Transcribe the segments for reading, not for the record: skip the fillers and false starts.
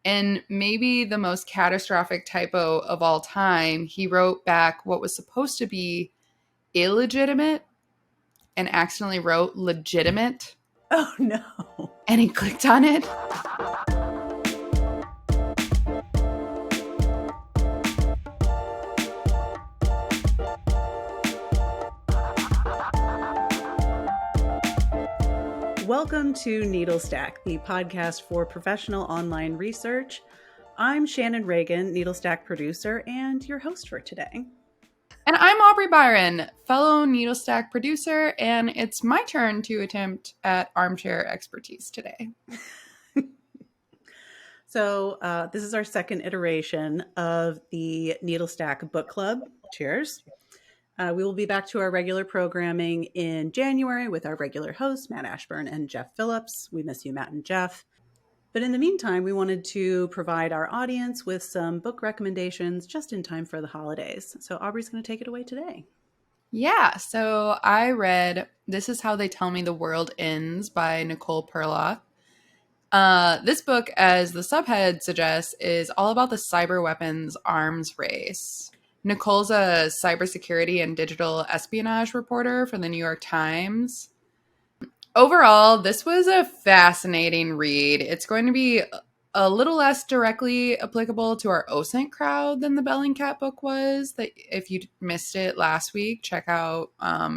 And maybe the most catastrophic typo of all time, he wrote back what was supposed to be illegitimate and accidentally wrote legitimate. Oh, no. And he clicked on it. Welcome to Needle Stack, the podcast for professional online research. I'm Shannon Reagan, Needle Stack producer, and your host for today. And I'm Aubrey Byron, fellow Needle Stack producer, and it's my turn to attempt at armchair expertise today. So this is our second iteration of the Needle Stack Book Club. Cheers. We will be back to our regular programming in January with our regular hosts, Matt Ashburn and Jeff Phillips. We miss you, Matt and Jeff. But in the meantime, we wanted to provide our audience with some book recommendations just in time for the holidays. So Aubrey's going to take it away today. Yeah, so I read This Is How They Tell Me the World Ends by Nicole Perloth. This book, as the subhead suggests, is all about the cyber weapons arms race. Nicole's a cybersecurity and digital espionage reporter for the New York Times. Overall, this was a fascinating read. It's going to be a little less directly applicable to our OSINT crowd than the Bellingcat book was. That if you missed it last week, check out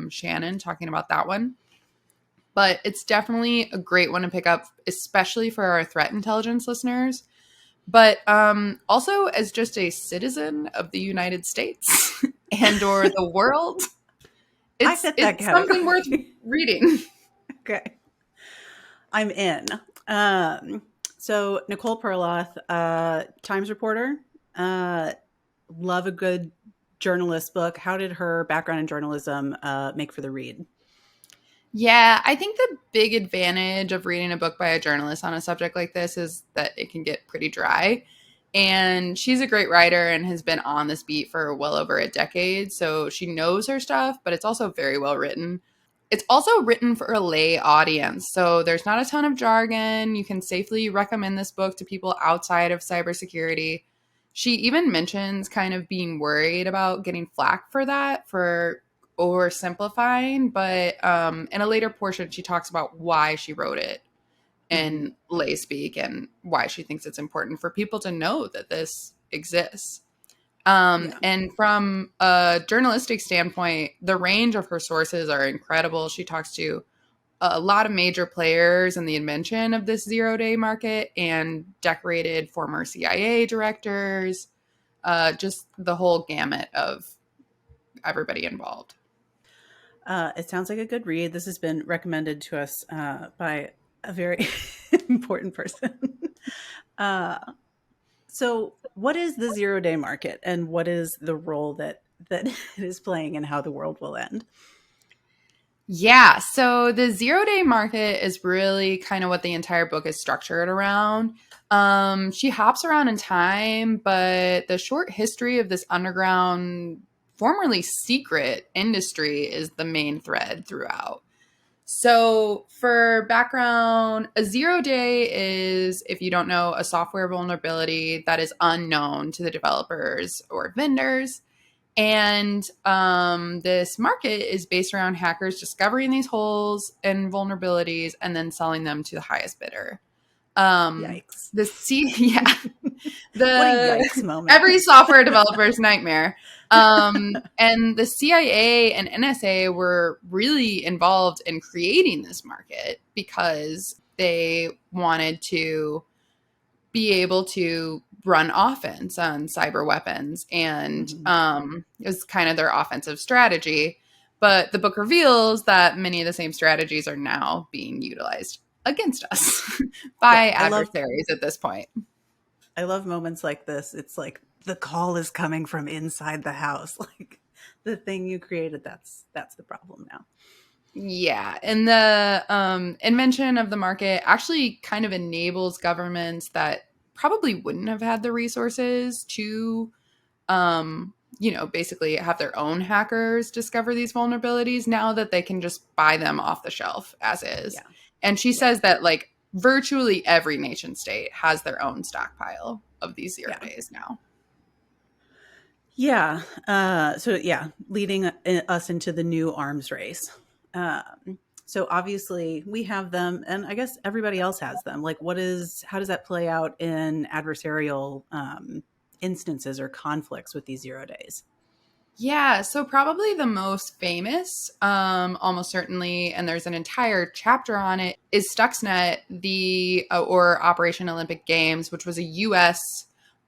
Shannon talking about that one. But it's definitely a great one to pick up, especially for our threat intelligence listeners. But also as just a citizen of the United States and or the world, it's something worth reading. Okay. I'm in. So Nicole Perloth, Times reporter, love a good journalist book. How did her background in journalism make for the read? Yeah, I think the big advantage of reading a book by a journalist on a subject like this is that it can get pretty dry. And she's a great writer and has been on this beat for well over a decade. So she knows her stuff, but it's also very well written. It's also written for a lay audience. So there's not a ton of jargon. You can safely recommend this book to people outside of cybersecurity. She even mentions kind of being worried about getting flack for that, for oversimplifying, but in a later portion she talks about why she wrote it in lay speak and why she thinks it's important for people to know that this exists. And from a journalistic standpoint, the range of her sources are incredible. She talks to a lot of major players in the invention of this zero-day market and decorated former CIA directors, just the whole gamut of everybody involved. It sounds like a good read. This has been recommended to us by a very important person. So what is the zero-day market and what is the role that it is playing in how the world will end? Yeah, so the zero-day market is really kind of what the entire book is structured around. She hops around in time, but the short history of this underground, formerly secret industry is the main thread throughout. So for background, a zero day is, if you don't know, a software vulnerability that is unknown to the developers or vendors. And this market is based around hackers discovering these holes and vulnerabilities and then selling them to the highest bidder. Yikes. What a yikes moment. Every software developer's nightmare. And the CIA and NSA were really involved in creating this market because they wanted to be able to run offense on cyber weapons. And it was kind of their offensive strategy. But the book reveals that many of the same strategies are now being utilized against us by adversaries at this point. I love moments like this. It's like the call is coming from inside the house. Like the thing you created, that's the problem now. Yeah. And the invention of the market actually kind of enables governments that probably wouldn't have had the resources to, basically have their own hackers discover these vulnerabilities now that they can just buy them off the shelf as is. Yeah. And she says that like virtually every nation state has their own stockpile of these 0 days now. Yeah. So yeah, leading us into the new arms race. So obviously we have them, and I guess everybody else has them. Like, how does that play out in adversarial instances or conflicts with these 0 days? Yeah, so probably the most famous, almost certainly, and there's an entire chapter on it, is Stuxnet, or Operation Olympic Games, which was a U.S.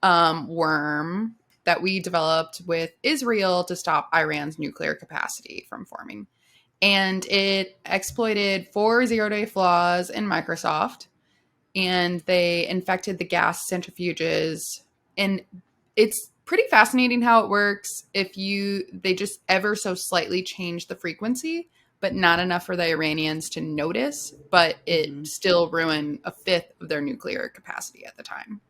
Worm that we developed with Israel to stop Iran's nuclear capacity from forming. And it exploited 4 0-day flaws in Microsoft, and they infected the gas centrifuges. And it's pretty fascinating how it works. They just ever so slightly change the frequency, but not enough for the Iranians to notice, but it still ruined a fifth of their nuclear capacity at the time.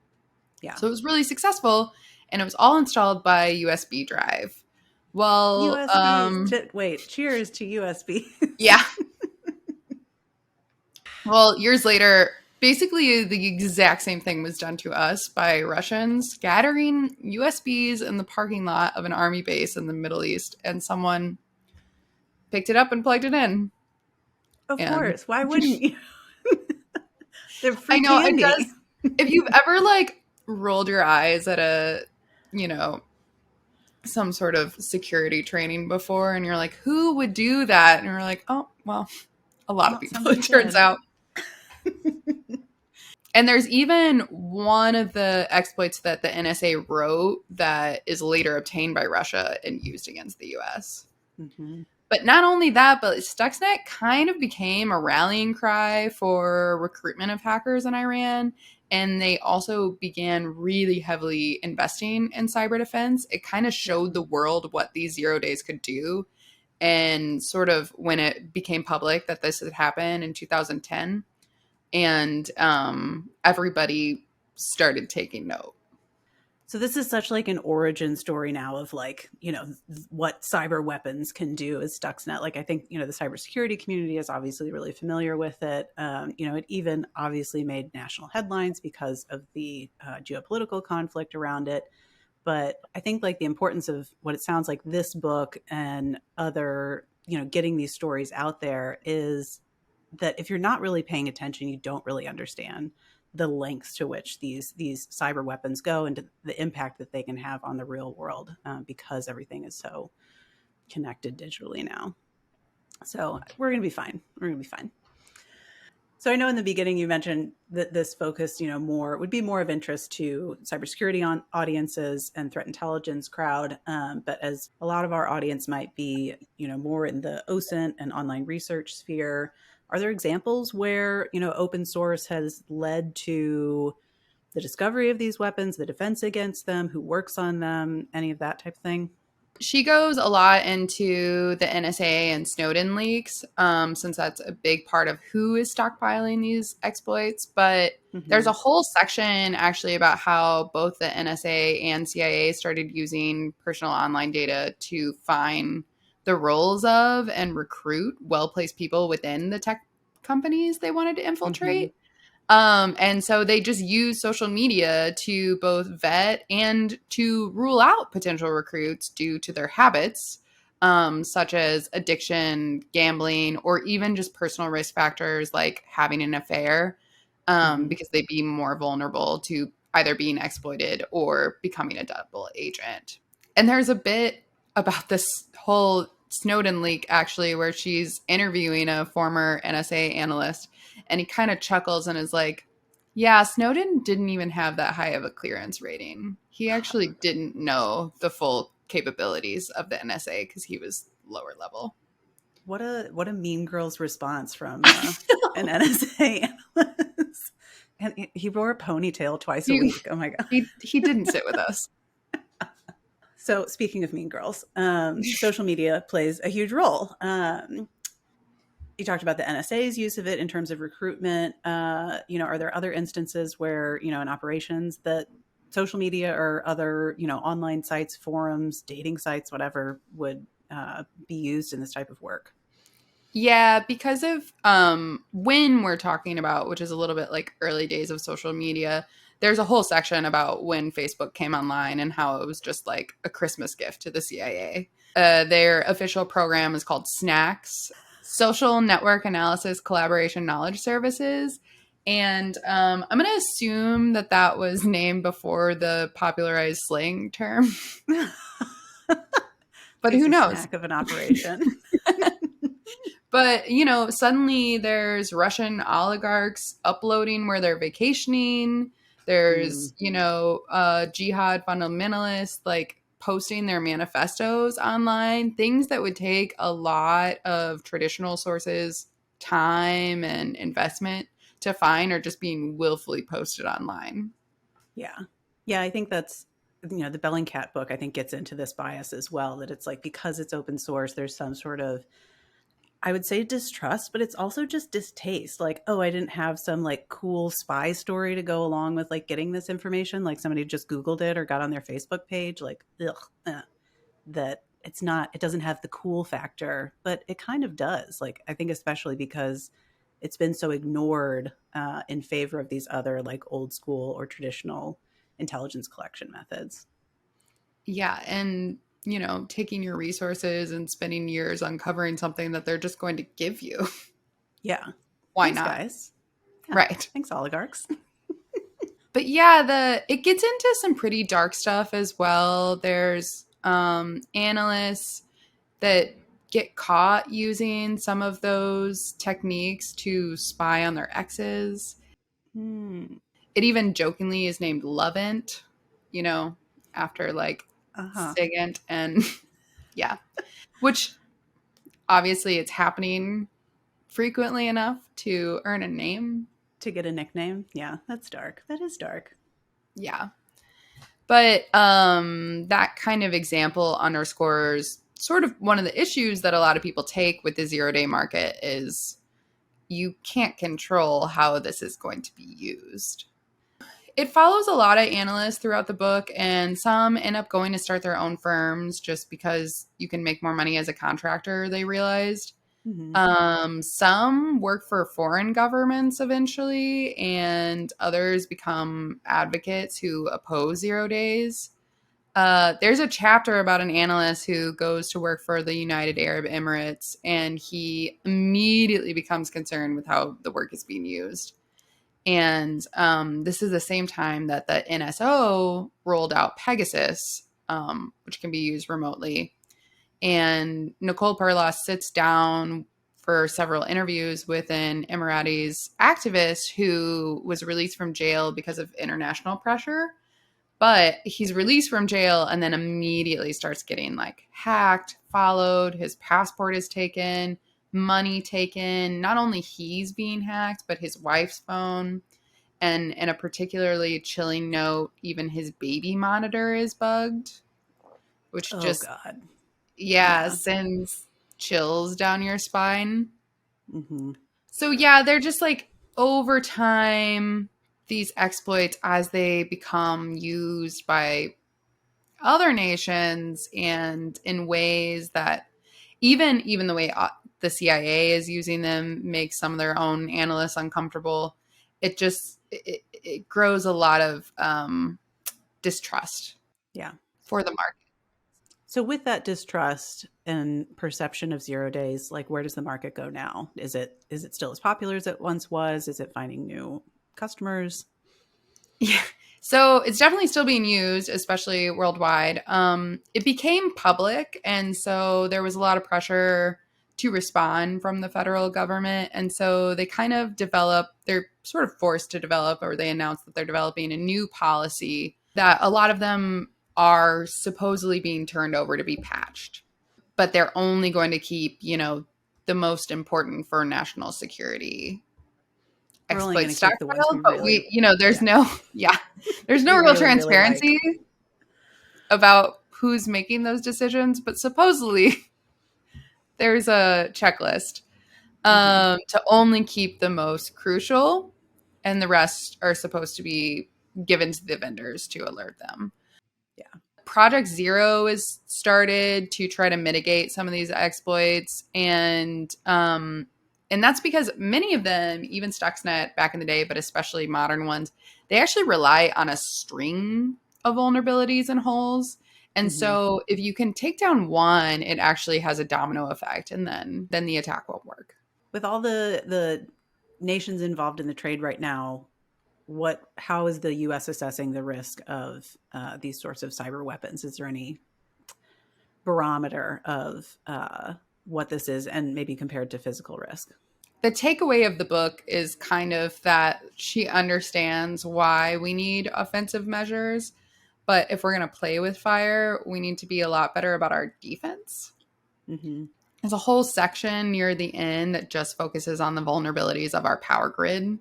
Yeah. So it was really successful, and it was all installed by USB drive. Well, Wait, cheers to USB. yeah. Well, years later, basically the exact same thing was done to us by Russians scattering USBs in the parking lot of an army base in the Middle East, and someone picked it up and plugged it in. Of And course. Why wouldn't you? They're I free know it does. candy. If you've ever like rolled your eyes at you know, some sort of security training before, and you're like, who would do that? And you're like, oh, well, a lot of Well, people, somebody it turns did. out. And there's even one of the exploits that the NSA wrote that is later obtained by Russia and used against the US. Mm-hmm. But not only that, but Stuxnet kind of became a rallying cry for recruitment of hackers in Iran. And they also began really heavily investing in cyber defense. It kind of showed the world what these 0 days could do. And sort of when it became public that this had happened in 2010, and everybody started taking note. So this is such like an origin story now of like, what cyber weapons can do as Stuxnet. Like I think, the cybersecurity community is obviously really familiar with it. It even obviously made national headlines because of the geopolitical conflict around it. But I think like the importance of what it sounds like this book and other, getting these stories out there is that if you're not really paying attention, you don't really understand the lengths to which these cyber weapons go and the impact that they can have on the real world, because everything is so connected digitally now. So we're going to be fine. We're going to be fine. So I know in the beginning you mentioned that this focused, would be more of interest to cybersecurity audiences and threat intelligence crowd. But as a lot of our audience might be, more in the OSINT and online research sphere, are there examples where, open source has led to the discovery of these weapons, the defense against them, who works on them, any of that type of thing? She goes a lot into the NSA and Snowden leaks, since that's a big part of who is stockpiling these exploits. But there's a whole section actually about how both the NSA and CIA started using personal online data to find the roles of and recruit well-placed people within the tech companies they wanted to infiltrate. And so they just use social media to both vet and to rule out potential recruits due to their habits, such as addiction, gambling, or even just personal risk factors like having an affair, because they'd be more vulnerable to either being exploited or becoming a double agent. And there's a bit about this whole Snowden leak, actually, where she's interviewing a former NSA analyst, and he kind of chuckles and is like, yeah, Snowden didn't even have that high of a clearance rating. He actually didn't know the full capabilities of the NSA because he was lower level. What a Mean Girls response from an NSA analyst. And he wore a ponytail twice a week. Oh my God. He didn't sit with us. So speaking of Mean Girls, social media plays a huge role. You talked about the NSA's use of it in terms of recruitment. Are there other instances where, in operations that social media or other, online sites, forums, dating sites, whatever would be used in this type of work? Yeah, because of when we're talking about, which is a little bit like early days of social media, there's a whole section about when Facebook came online and how it was just like a Christmas gift to the CIA. Their official program is called SNACS, Social Network Analysis Collaboration Knowledge Services. And I'm going to assume that that was named before the popularized slang term, but who Tasty knows? snack of an operation. But, suddenly there's Russian oligarchs uploading where they're vacationing. Mm, There's, jihad fundamentalists like posting their manifestos online, things that would take a lot of traditional sources, time and investment to find are just being willfully posted online. yeah. Yeah, I think that's, the Bellingcat book, I think, gets into this bias as well, that it's like because it's open source, there's some sort of, I would say, distrust, but it's also just distaste. Like, oh, I didn't have some like cool spy story to go along with like getting this information. Like somebody just Googled it or got on their Facebook page. Like, ugh, that it's not, it doesn't have the cool factor, but it kind of does. Like, I think especially because it's been so ignored in favor of these other like old school or traditional intelligence collection methods. Yeah. And, taking your resources and spending years uncovering something that they're just going to give you. Yeah. Why Thanks, not? guys. Yeah. Right. Thanks, oligarchs. But yeah, the it gets into some pretty dark stuff as well. There's analysts that get caught using some of those techniques to spy on their exes. Hmm. It even jokingly is named Lovent, after like Uh huh. Sigint and yeah, which obviously it's happening frequently enough to earn a name. To get a nickname. Yeah, that's dark. That is dark. Yeah. But that kind of example underscores sort of one of the issues that a lot of people take with the 0-day market is you can't control how this is going to be used. It follows a lot of analysts throughout the book, and some end up going to start their own firms just because you can make more money as a contractor, they realized. Hmm. Some work for foreign governments eventually, and others become advocates who oppose 0 days. There's a chapter about an analyst who goes to work for the United Arab Emirates, and he immediately becomes concerned with how the work is being used. And this is the same time that the NSO rolled out Pegasus, which can be used remotely. And Nicole Perloth sits down for several interviews with an Emiratis activist who was released from jail because of international pressure. But he's released from jail and then immediately starts getting like hacked, followed, his passport is taken, money taken. Not only he's being hacked, but his wife's phone. And in a particularly chilling note, even his baby monitor is bugged, which Oh, just, God. yeah, Yeah. sends chills down your spine. Hmm. So, yeah, they're just like over time, these exploits as they become used by other nations and in ways that even the way the CIA is using them makes some of their own analysts uncomfortable. It grows a lot of distrust Yeah. for the market. So with that distrust and perception of 0 days, like where does the market go now? Is it still as popular as it once was? Is it finding new customers? Yeah. So it's definitely still being used, especially worldwide. It became public, and so there was a lot of pressure to respond from the federal government. And so they kind of they're sort of forced to develop, or they announced that they're developing a new policy that a lot of them are supposedly being turned over to be patched. But they're only going to keep, the most important for national security We're only going exploit to keep the ones stockpiled, we but really, there's yeah, no, yeah, there's no we real really, really like. transparency about who's making those decisions. But supposedly there's a checklist Hmm. to only keep the most crucial, and the rest are supposed to be given to the vendors to alert them. Yeah. Project Zero is started to try to mitigate some of these exploits, and that's because many of them, even Stuxnet back in the day, but especially modern ones, they actually rely on a string of vulnerabilities and holes. And Mm-hmm. so if you can take down one, it actually has a domino effect, and then the attack won't work. With all the nations involved in the trade right now, how is the U.S. assessing the risk of these sorts of cyber weapons? Is there any barometer of what this is, and maybe compared to physical risk? The takeaway of the book is kind of that she understands why we need offensive measures, but if we're going to play with fire, we need to be a lot better about our defense. Mm-hmm. There's a whole section near the end that just focuses on the vulnerabilities of our power grid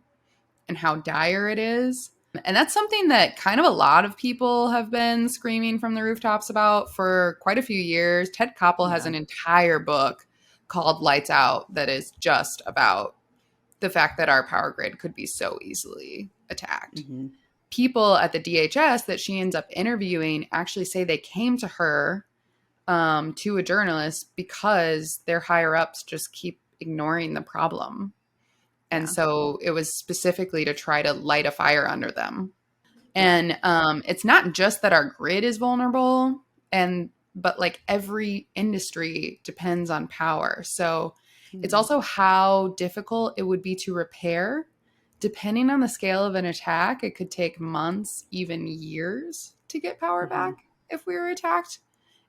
and how dire it is. And that's something that kind of a lot of people have been screaming from the rooftops about for quite a few years. Ted Koppel has Yeah. an entire book called Lights Out that is just about the fact that our power grid could be so easily attacked. Mm-hmm. People at the DHS that she ends up interviewing actually say they came to her, to a journalist, because their higher ups just keep ignoring the problem. And Yeah. so it was specifically to try to light a fire under them. Yeah. And it's not just that our grid is vulnerable, but like every industry depends on power. So it's Mm-hmm. also how difficult it would be to repair. Depending on the scale of an attack, it could take months, even years to get power Mm-hmm. back if we were attacked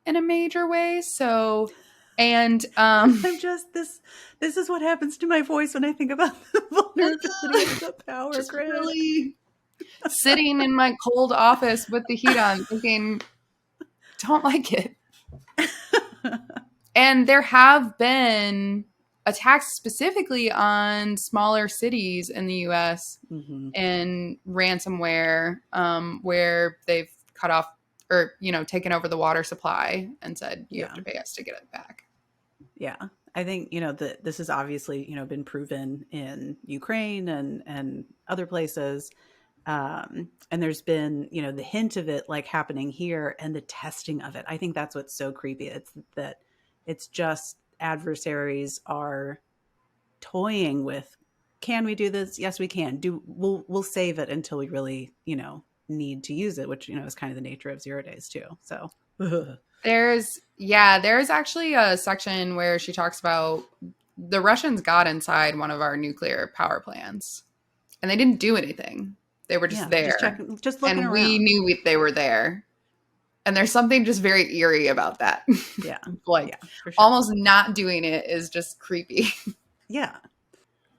in a major way. So, and I'm just this is what happens to my voice when I think about the vulnerability of the power just grid. really sitting in my cold office with the heat on, thinking, don't like it. And there have been attacks specifically on smaller cities in the US Mm-hmm. and ransomware, where they've cut off or, taken over the water supply and said, you have Yeah. to pay us to get it back. Yeah. I think, that this has obviously, been proven in Ukraine and other places. And there's been, the hint of it like happening here and the testing of it. I think that's what's so creepy. It's that it's just adversaries are toying with, can we do this? Yes, we can. We'll save it until we really, need to use it, which, is kind of the nature of 0 days too. So There's actually a section where she talks about the Russians got inside one of our nuclear power plants and they didn't do anything. They were just yeah, just there. checking, just looking And we around. knew they were there. And there's something just very eerie about that. Yeah. Like Yeah, for sure. almost not doing it is just creepy. Yeah.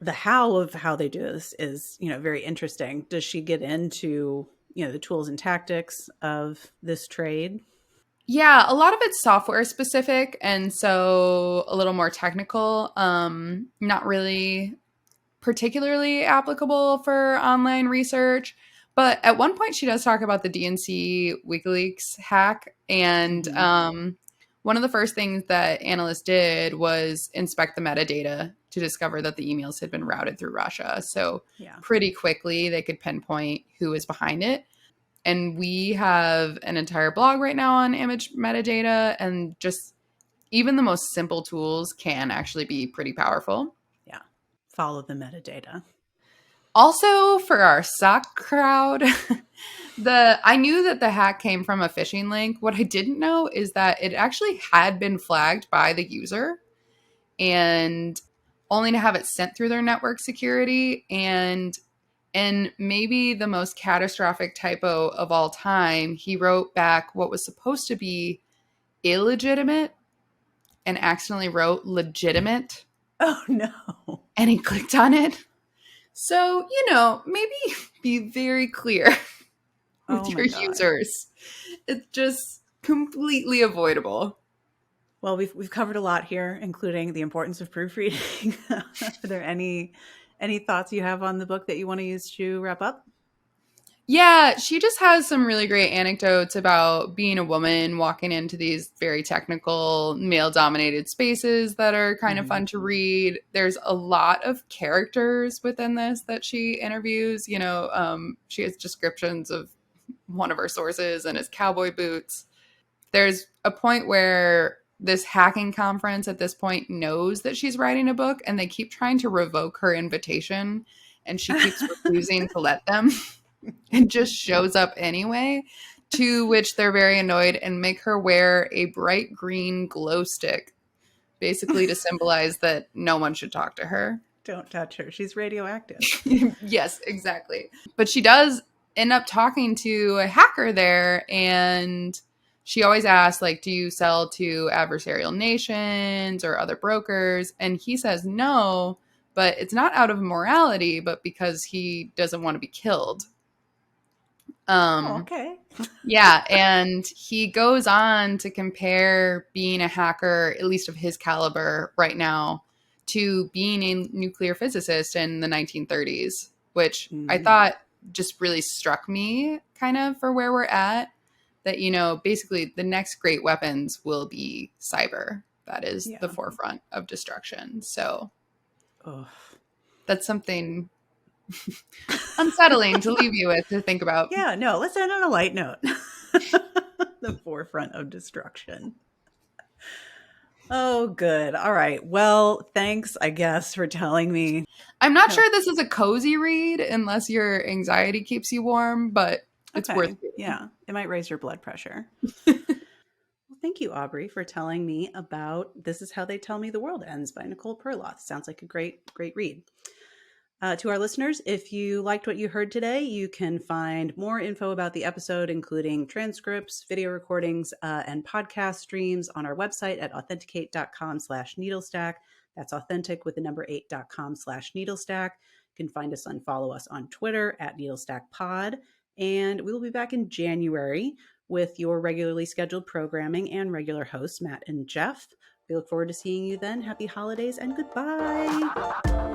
The how of how they do this is, very interesting. Does she get into, the tools and tactics of this trade? Yeah, a lot of it's software specific and so a little more technical. Not really particularly applicable for online research. But at one point, she does talk about the DNC WikiLeaks hack. And Mm-hmm. one of the first things that analysts did was inspect the metadata to discover that the emails had been routed through Russia. So Yeah. pretty quickly, they could pinpoint who was behind it. And we have an entire blog right now on image metadata, and just even the most simple tools can actually be pretty powerful. Yeah. Follow the metadata. Also, for our sock crowd, I knew that the hack came from a phishing link. What I didn't know is that it actually had been flagged by the user, and only to have it sent through their network security, and maybe the most catastrophic typo of all time, he wrote back what was supposed to be illegitimate and accidentally wrote legitimate, Oh no. and he clicked on it. So, maybe be very clear with Oh your my God. users. It's just completely avoidable. Well, we've covered a lot here, including the importance of proofreading. Are there any thoughts you have on the book that you want to use to wrap up? Yeah, she just has some really great anecdotes about being a woman walking into these very technical, male dominated spaces that are kind of Mm-hmm. fun to read. There's a lot of characters within this that she interviews. She has descriptions of one of her sources and his cowboy boots. there's a point where this hacking conference at this point knows that she's writing a book, and they keep trying to revoke her invitation, and she keeps refusing to let them and just shows up anyway, to which they're very annoyed and make her wear a bright green glow stick, basically to symbolize that no one should talk to her. Don't touch her. She's radioactive. Yes, exactly. But she does end up talking to a hacker there, and she always asks, like, do you sell to adversarial nations or other brokers? And he says no, but it's not out of morality, but because he doesn't want to be killed. Oh, okay. Yeah, and he goes on to compare being a hacker, at least of his caliber right now, to being a nuclear physicist in the 1930s, which I thought just really struck me kind of for where we're at. That, you know, basically the next great weapons will be cyber. That is the forefront of destruction. So that's something unsettling to leave you with to think about. Yeah, no, let's end on a light note. The forefront of destruction. Oh, good. All right. Well, thanks, I guess, for telling me. I'm not sure this is a cozy read unless your anxiety keeps you warm, but it's worth reading. Yeah, it might raise your blood pressure. Well, thank you, Aubrey, for telling me about This Is How They Tell Me the World Ends by Nicole Perloth. Sounds like a great read. To our listeners, if you liked what you heard today, you can find more info about the episode, including transcripts, video recordings, and podcast streams on our website at authenticate.com/needlestack. That's authentic with the number 8.com/needlestack. You can find us and follow us on Twitter at needlestackpod. And we will be back in January with your regularly scheduled programming and regular hosts, Matt and Jeff. We look forward to seeing you then. Happy holidays and goodbye.